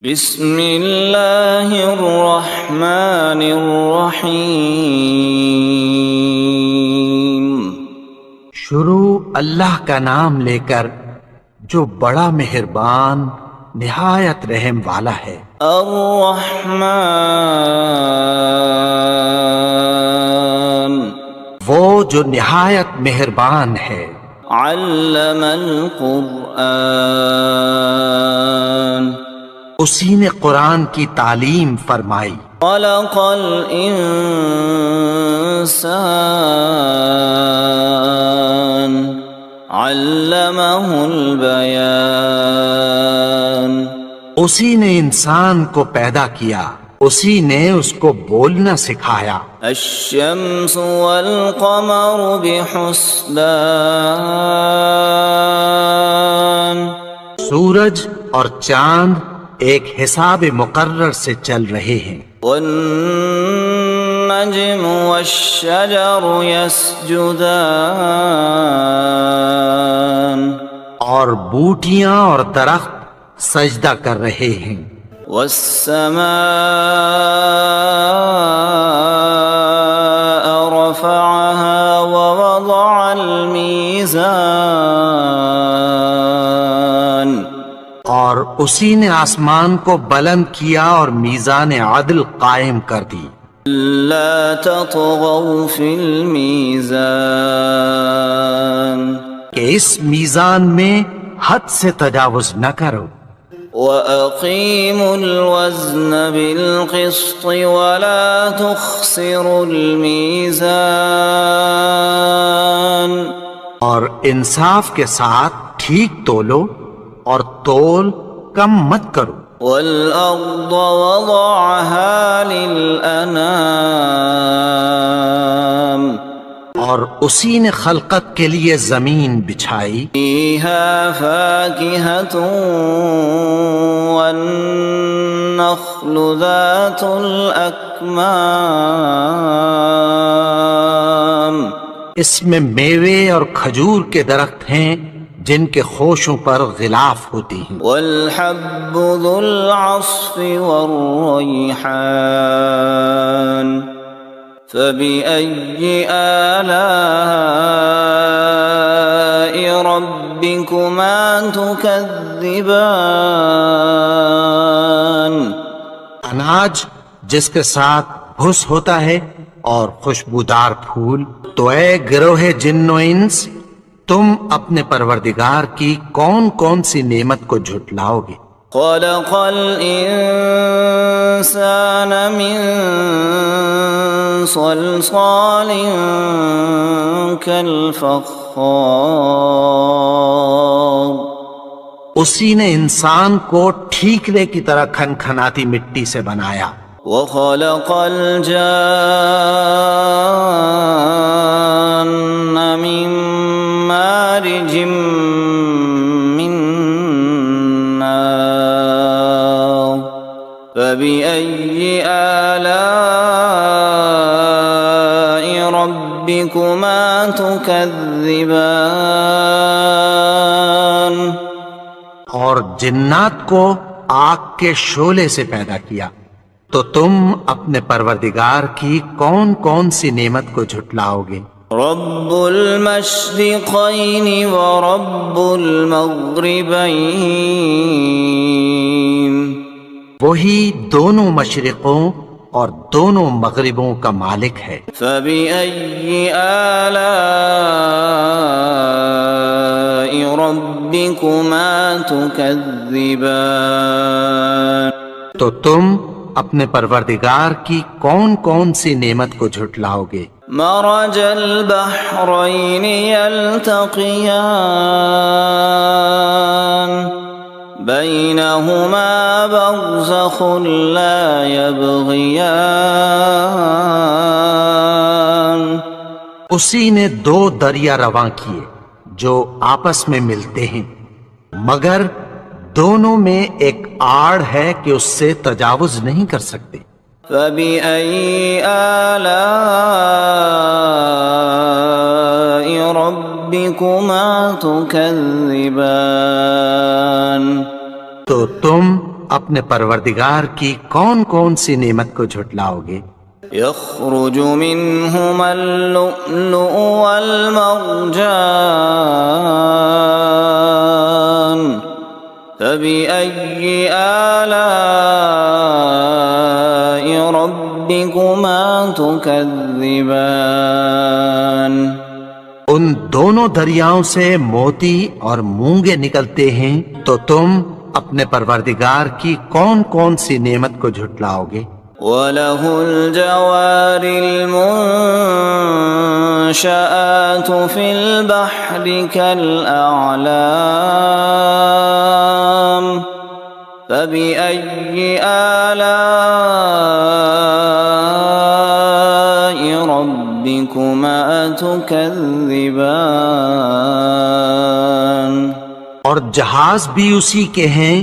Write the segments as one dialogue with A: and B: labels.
A: بسم اللہ الرحمن الرحیم۔
B: شروع اللہ کا نام لے کر جو بڑا مہربان نہایت رحم والا ہے۔
A: الرحمن،
B: وہ جو نہایت مہربان ہے۔
A: علم القرآن،
B: اسی نے قرآن کی تعلیم فرمائی۔
A: خلق الانسان، علمہ البیان،
B: اسی نے انسان کو پیدا کیا، اسی نے اس کو بولنا سکھایا۔
A: الشمس والقمر بحسبان،
B: سورج اور چاند ایک حساب مقرر سے چل رہے ہیں۔
A: والنجم والشجر يسجدان،
B: اور بوٹیاں اور درخت سجدہ کر رہے ہیں۔
A: والسماء رفعها ووضع الميزان،
B: اور اسی نے آسمان کو بلند کیا اور میزان عدل قائم کر دی۔
A: لا تطغوا في الميزان،
B: کہ اس میزان میں حد سے تجاوز نہ کرو۔
A: وَأَقِيمُوا الْوَزْنَ بِالْقِسْطِ وَلَا تُخْسِرُوا الْمِيزَانَ،
B: اور انصاف کے ساتھ ٹھیک تولو اور تول کم مت کرو۔
A: وَالْأَرْضَ وَضَعَهَا لِلْأَنَامِ،
B: اور اسی نے خلقت کے لیے زمین بچھائی۔
A: فِيهَا فَاكِهَةٌ وَالنَّخْلُ ذَاتُ الْأَكْمَامِ،
B: اس میں میوے اور کھجور کے درخت ہیں جن کے خوشوں پر غلاف ہوتی ہیں۔
A: وَالْحَبُّ ذُو الْعَصْفِ وَالرَّيْحَانُ، فَبِأَيِّ آلَاءِ رَبِّكُمَا تُكَذِّبَانِ،
B: اناج جس کے ساتھ بھس ہوتا ہے اور خوشبودار پھول۔ تو اے گروہ جن و انس، تم اپنے پروردگار کی کون کون سی نعمت کو جھٹلاؤ گے؟
A: خَلَقَ الْإِنسَانَ مِنْ صَلْصَالٍ كَالْفَخَّارِ،
B: اسی نے انسان کو ٹھیکرے کی طرح کھنکھناتی مٹی سے بنایا۔
A: وَخَلَقَ الْجَانَّ مِن مَّارِجٍ مِّن نَّارٍ، فَبِأَيِّ آلَاءِ رَبِّكُمَا تُكَذِّبَانِ،
B: اور جنات کو آگ کے شعلے سے پیدا کیا، تو تم اپنے پروردگار کی کون کون سی نعمت کو جھٹلاؤ گے؟
A: رب المشرقین ورب المغربین،
B: وہی دونوں مشرقوں اور دونوں مغربوں کا مالک ہے۔
A: فبأي آلاء ربكما تكذبان،
B: تو تم اپنے پروردگار کی کون کون سی نعمت کو جھٹلاؤ گے؟
A: مرج البحرین یلتقیان، بینہما برزخ لا یبغیان،
B: اسی نے دو دریا رواں کیے جو آپس میں ملتے ہیں، مگر دونوں میں ایک آڑ ہے کہ اس سے تجاوز نہیں کر سکتے۔
A: فَبِأَيِّ آلَاءِ رَبِّكُمَا تُكَذِّبَانِ،
B: تو تم اپنے پروردگار کی کون کون سی نعمت کو جھٹلاؤ گے؟
A: يخرج منهما اللؤلؤ والمرجان فبأي آلاء ربكما تكذبان
B: ان دونوں دریاؤں سے موتی اور مونگے نکلتے ہیں، تو تم اپنے پروردگار کی کون کون سی نعمت کو جھٹلاؤ گے؟
A: وَلَهُ الْجَوَارِ الْمُنشَآتُ فِي الْبَحْرِ كَالْأَعْلَامِ فَبِأَيِّ آلَاءِ رَبِّكُمَا تُكَذِّبَانِ
B: اور جہاز بھی اسی کے ہیں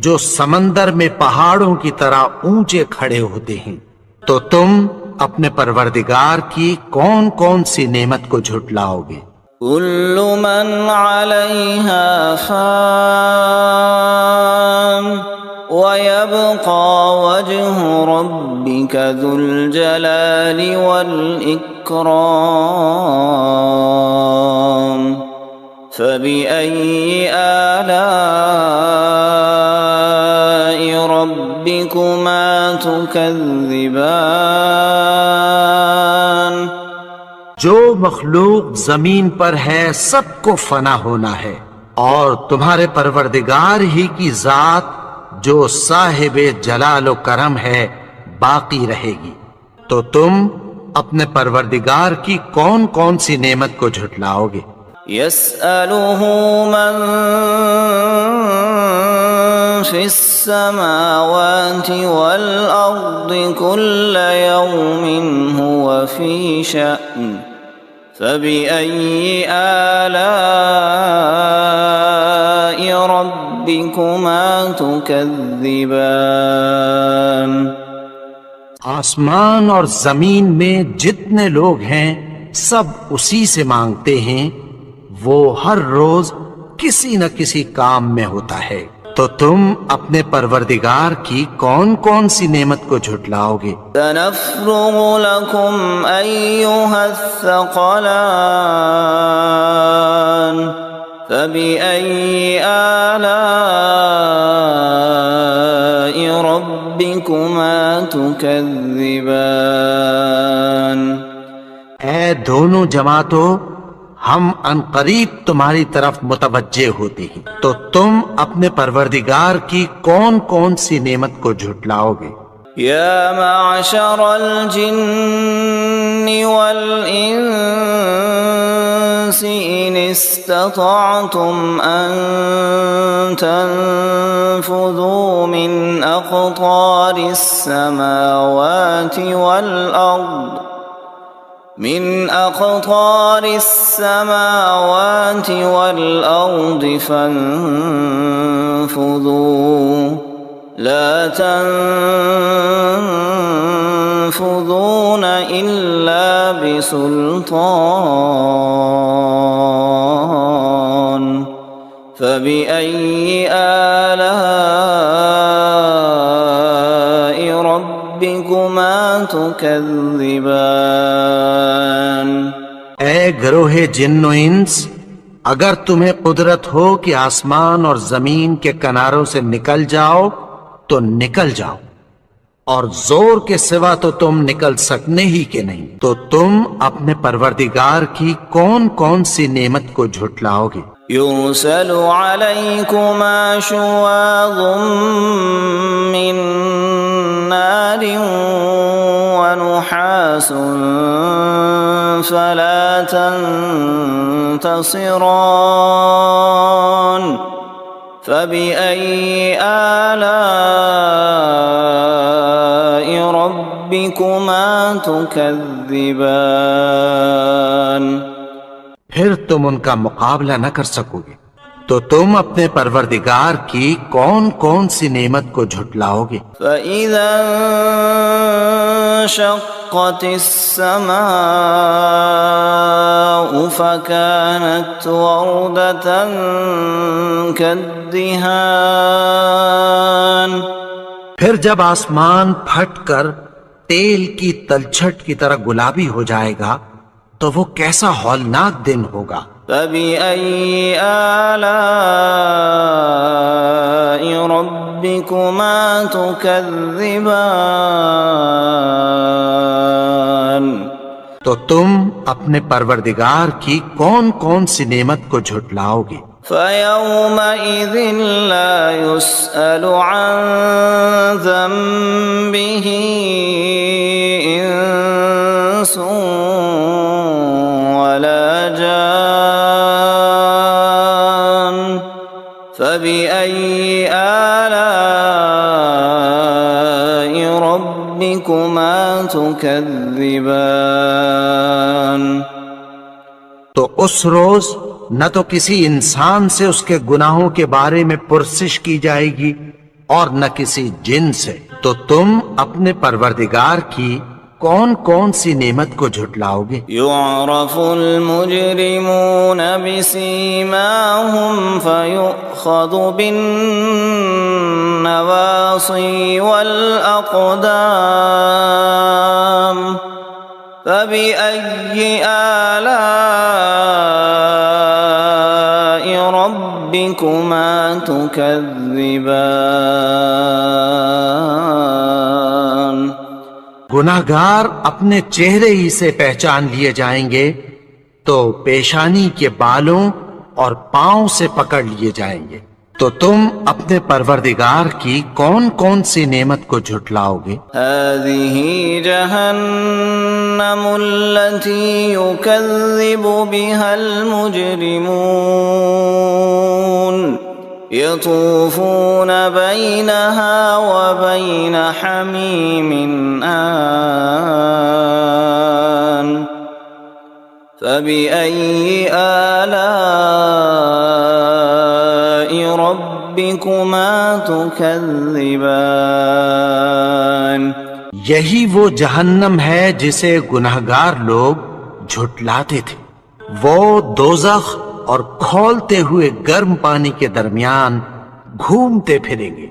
B: جو سمندر میں پہاڑوں کی طرح اونچے کھڑے ہوتے ہیں، تو تم اپنے پروردگار کی کون کون سی نعمت کو جھٹلاؤ گے؟
A: كل من عليها فان ويبقى وجه ربك ذو الجلال والإكرام فبأي آلاء ربكما تكذبان
B: جو مخلوق زمین پر ہے سب کو فنا ہونا ہے، اور تمہارے پروردگار ہی کی ذات جو صاحب جلال و کرم ہے باقی رہے گی، تو تم اپنے پروردگار کی کون کون سی نعمت کو جھٹلاؤ گے؟
A: يسأله من في السماوات والأرض كل يوم هو في شأن فبأي آلاء ربكما تكذبان
B: آسمان اور زمین میں جتنے لوگ ہیں سب اسی سے مانگتے ہیں، وہ ہر روز کسی نہ کسی کام میں ہوتا ہے، تو تم اپنے پروردگار کی کون کون سی نعمت کو جھٹلاؤ گے؟
A: سنفرغ لكم أيها الثقلان فبأي آلاء ربكما تكذبان
B: اے دونوں جماعتوں، ہم ان قریب تمہاری طرف متوجہ ہوتے ہیں، تو تم اپنے پروردگار کی کون کون سی نعمت کو جھٹلاؤ گے؟
A: يا معشر الجن والإنس إن استطعتم أن تنفذوا من أقطار السماوات والأرض فانفذوا لا تنفذون إلا بسلطان فبأي آلاء ربكما تكذبان
B: اے گروہ جن و انس، اگر تمہیں قدرت ہو کہ آسمان اور زمین کے کناروں سے نکل جاؤ تو نکل جاؤ، اور زور کے سوا تو تم نکل سکنے ہی کے نہیں، تو تم اپنے پروردگار کی کون کون سی نعمت کو جھٹلاؤ گے؟
A: يرسل عليكما شواظ من نار ونحاس فلا تنتصران فبأي آلاء ربكما تكذبان
B: پھر تم ان کا مقابلہ نہ کر سکو گے، تو تم اپنے پروردگار کی کون کون سی نعمت کو جھٹلاؤ گے؟
A: فَإِذَا انشقت السماء فكانت وردة كالدهان الدهان
B: پھر جب آسمان پھٹ کر تیل کی تلچھٹ کی طرح گلابی ہو جائے گا تو وہ کیسا ہولناک دن ہوگا۔
A: فبأي آلاء ربكما تكذبان
B: تو تم اپنے پروردگار کی کون کون سی نعمت کو جھٹلاؤ گے؟
A: فيومئذ لا يسأل عن ذنبه إنس ولا جان فبأي آلاء ربكما تكذبان
B: تو اس روز نہ تو کسی انسان سے اس کے گناہوں کے بارے میں پرسش کی جائے گی اور نہ کسی جن سے، تو تم اپنے پروردگار کی کون کون سی نعمت کو جھٹلاؤ گے؟
A: يعرف المجرمون بسيماهم فيؤخذ بالنواصي والأقدام فبأي آلاء ربكما تكذبان
B: گناہگار اپنے چہرے ہی سے پہچان لیے جائیں گے تو پیشانی کے بالوں اور پاؤں سے پکڑ لیے جائیں گے، تو تم اپنے پروردگار کی کون کون سی نعمت کو جھٹلاؤ گے؟
A: هذه جهنم التي يكذب بها المجرمون يطوفون بينها وبين حميم آن فبأي آلاء ربكما تكذبان
B: یہی وہ جہنم ہے جسے گناہگار لوگ جھٹلاتے تھے، وہ دوزخ اور کھولتے ہوئے گرم پانی کے درمیان گھومتے پھریں گے،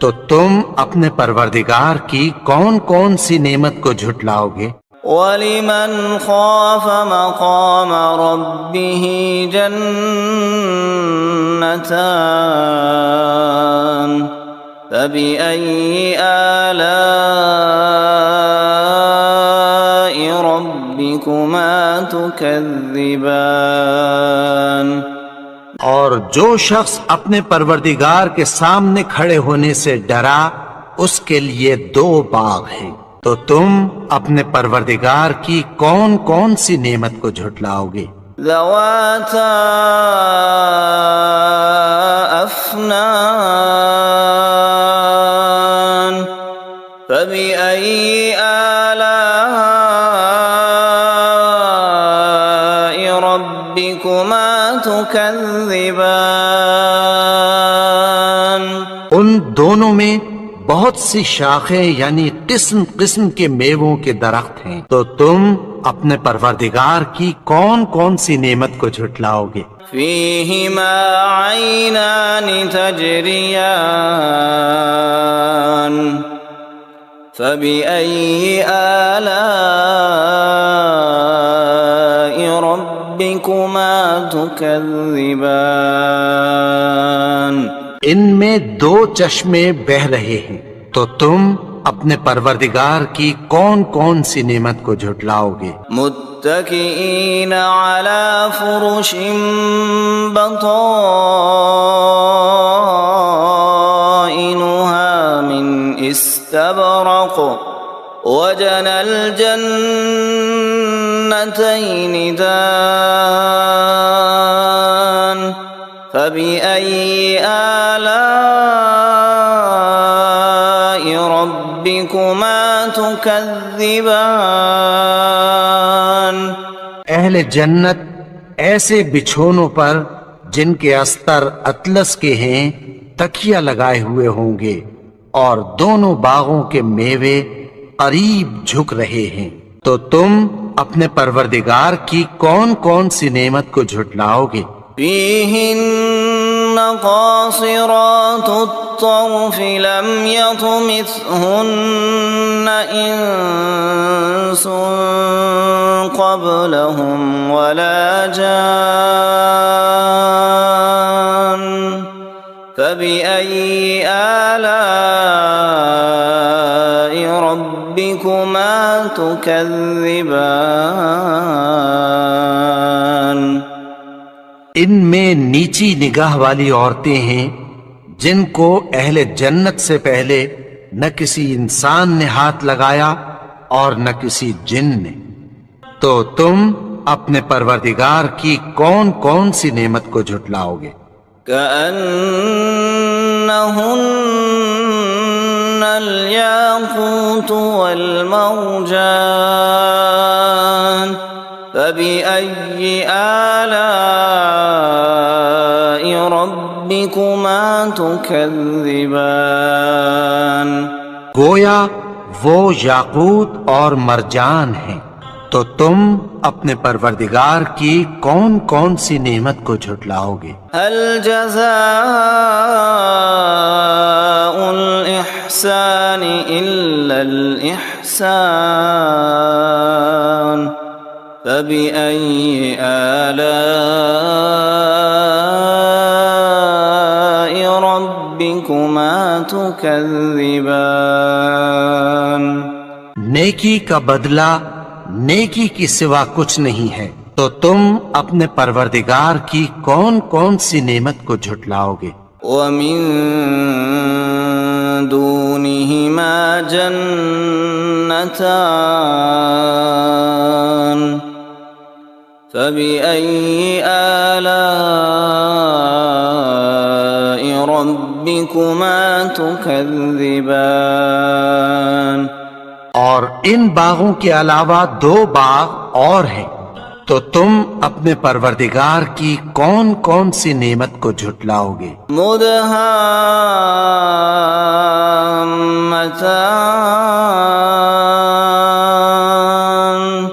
B: تو تم اپنے پروردگار کی کون کون سی نعمت کو جھٹلاؤ گے؟
A: وَلِمَنْ خَافَ مَقَامَ رَبِّهِ جَنَّتَانِ فَبِأَيِّ آلَاءِ رَبِّكُمَا تُكَذِّبَانِ
B: اور جو شخص اپنے پروردگار کے سامنے کھڑے ہونے سے ڈرا اس کے لیے دو باغ ہیں، تو تم اپنے پروردگار کی کون کون سی نعمت کو جھٹلاؤ گے؟
A: ذواتا افنان فبأي آلاء ربكما تكذبان
B: ان دونوں میں بہت سی شاخیں یعنی قسم قسم کے میووں کے درخت ہیں، تو تم اپنے پروردگار کی کون کون سی نعمت کو جھٹلاؤ گے؟
A: فيهما عينان تجريان فبأي آلاء ربكما تكذبان
B: ان میں دو چشمے بہ رہے ہیں، تو تم اپنے پروردگار کی کون کون سی نعمت کو جھٹلاؤ گے؟
A: متكئين على فرش بطائنها من استبرق وجنى الجنتين دان فبأي آلاء ربكما تكذبان
B: اہل جنت ایسے بچھونوں پر جن کے استر اطلس کے ہیں تکیہ لگائے ہوئے ہوں گے، اور دونوں باغوں کے میوے قریب جھک رہے ہیں، تو تم اپنے پروردگار کی کون کون سی نعمت کو جھٹلاؤ گے؟
A: فيهن قاصرات الطرف لم يطمثهن إنس قبلهم ولا جان فبأي آلاء ربكما تكذبان
B: ان میں نیچی نگاہ والی عورتیں ہیں جن کو اہل جنت سے پہلے نہ کسی انسان نے ہاتھ لگایا اور نہ کسی جن نے، تو تم اپنے پروردگار کی کون کون سی نعمت کو جھٹلاؤ گے؟
A: كأنهن الياقوت والمرجان فبأي آلاء ربكما تكذبان
B: گویا وہ یاقوت اور مرجان ہیں، تو تم اپنے پروردگار کی کون کون سی نعمت کو جھٹلاؤ گے؟
A: هل جزاء الإحسان إلا الإحسان فبأي آلاء ربكما تكذبان
B: نیکی کا بدلہ نیکی کی سوا کچھ نہیں ہے، تو تم اپنے پروردگار کی کون کون سی نعمت کو جھٹلاؤ گے؟
A: ومن دونهما جنتان فبأي آلاء ربكما تكذبان
B: اور ان باغوں کے علاوہ دو باغ اور ہیں، تو تم اپنے پروردگار کی کون کون سی نعمت کو جھٹلاؤ گے؟
A: مدهامتان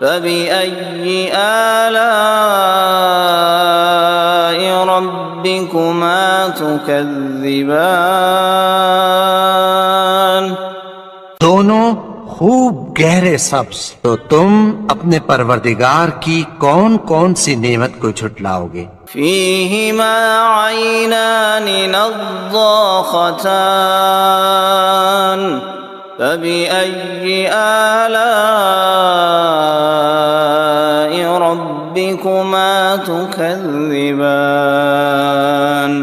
A: فبأي آلاء ربكما تكذبان
B: دونوں خوب گہرے سبز، تو تم اپنے پروردگار کی کون کون سی نعمت کو جھٹلاؤ گے؟
A: فيهما عينان نضاختان فبأي آلاء ربكما تكذبان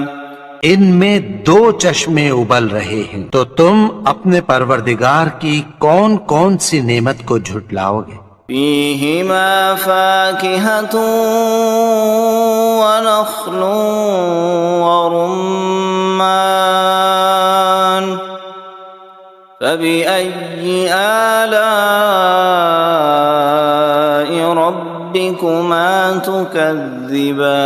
B: ان میں دو چشمے ابل رہے ہیں، تو تم اپنے پروردگار کی کون کون سی نعمت کو جھٹلاؤ گے؟
A: فيهما فاكهة ونخل ورمان فبأي آلاء ربكما تكذبان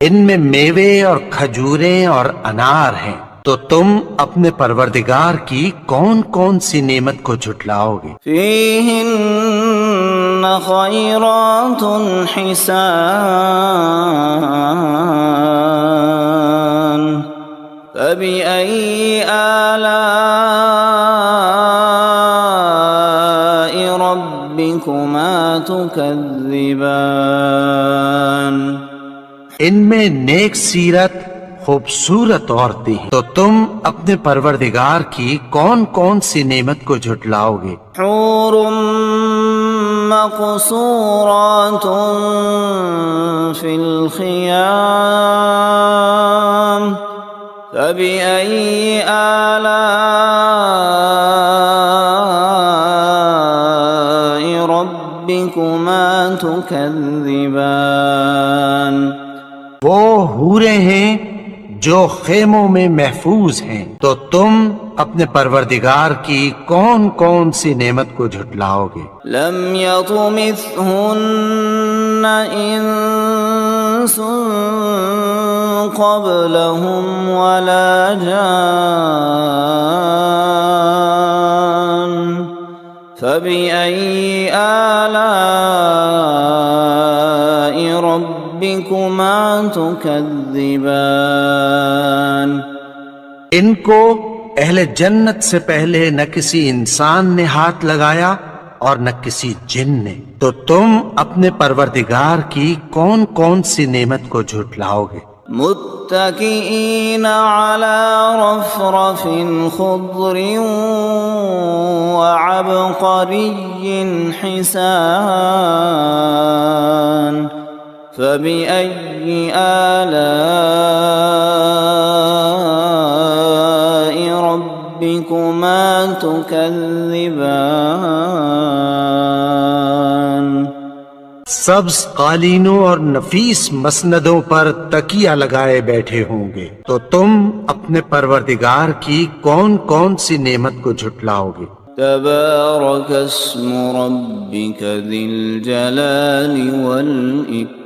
B: ان میں میوے اور کھجوریں اور انار ہیں، تو تم اپنے پروردگار کی کون کون سی نعمت کو جھٹلاؤ گے؟
A: فيهن خيرات حسان فبأي آلاء ربكما تكذبان
B: ان میں نیک سیرت خوبصورت عورتیں ہیں، تو تم اپنے پروردگار کی کون کون سی نعمت کو جھٹلاؤ گے؟
A: حور مقصورات في الخيام فبأي آلاء ربكما تكذبان
B: وہ حوریں ہیں جو خیموں میں محفوظ ہیں، تو تم اپنے پروردگار کی کون کون سی نعمت کو جھٹلاؤ گے؟
A: لم يطمثهن انس قبلهم ولا جان فبأي آلاء ربكما ربكما تكذبان
B: ان کو اہل جنت سے پہلے نہ کسی انسان نے ہاتھ لگایا اور نہ کسی جن نے، تو تم اپنے پروردگار کی کون کون سی نعمت کو جھٹلاؤ گے؟
A: متكئين على رفرف خضر وعبقري حسان فبأي آلاء ربكما تكذبان
B: سبز قالینوں اور نفیس مسندوں پر تکیہ لگائے بیٹھے ہوں گے، تو تم اپنے پروردگار کی کون کون سی نعمت کو جھٹلاؤ گے؟
A: تبارك اسم ربك ذي الجلال والإكرام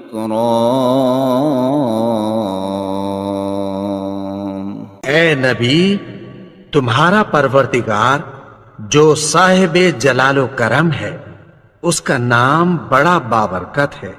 B: اے نبی، تمہارا پروردگار جو صاحب جلال و کرم ہے، اس کا نام بڑا بابرکت ہے۔